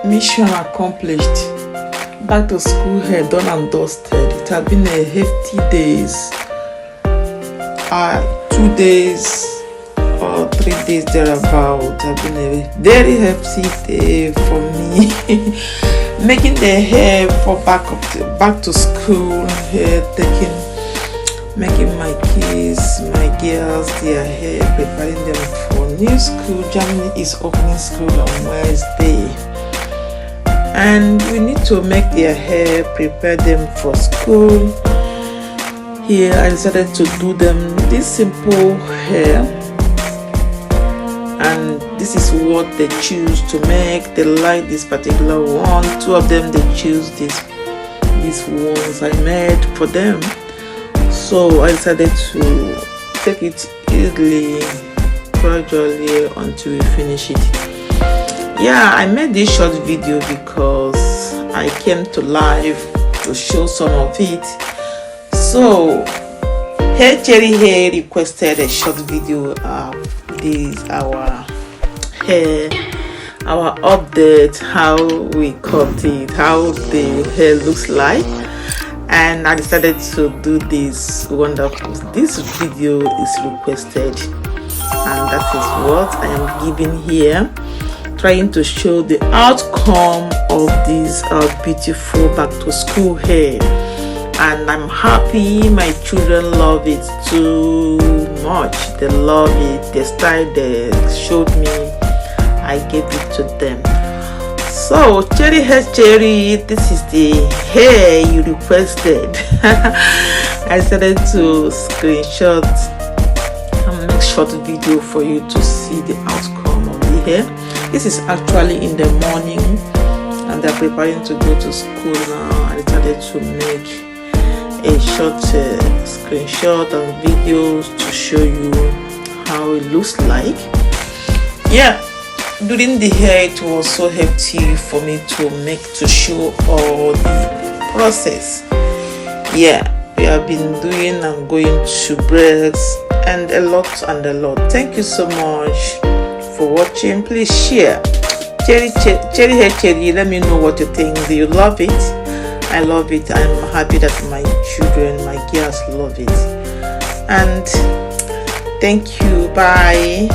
mission accomplished. Back to school hair done and dusted. It has been a hefty days. 2 days or 3 days thereabout have been a very hefty day for me. Making the hair for back to school hair, making my kids, my girls, their hair, preparing them for new school. Germany is opening school on Wednesday, and we need to make their hair, prepare them for school. Here I decided to do them this simple hair, and this is what they choose to make. They like this particular one. 2 of them, they choose these ones I made for them. So I decided to take it easily, gradually until we finish it. Yeah, I made this short video because I came to live to show some of it. So Hair Cherry Hair requested a short video of this our hair, our update, how we cut it, how the hair looks like, and I decided to do this wonderful. This video is requested, and that is what I am giving here, trying to show the outcome of this beautiful back to school hair. And I'm happy my children love it too much. They love it. The style they showed me, I gave it to them. So Cherry Hair Cherry, this is the hair you requested. I decided to screenshot and make short video for you to see the outcome of the hair. This is actually in the morning, and they're preparing to go to school now. I decided to make a short screenshot and videos to show you how it looks like. Yeah, doing the hair, it was so hefty for me to show all the process. Yeah, we have been doing and going to breaks and a lot. Thank you so much for watching. Please share. Cherry Hair Cherry, let me know what you think. Do you love it? I love it. I'm happy that my children, my girls love it. And thank you. Bye.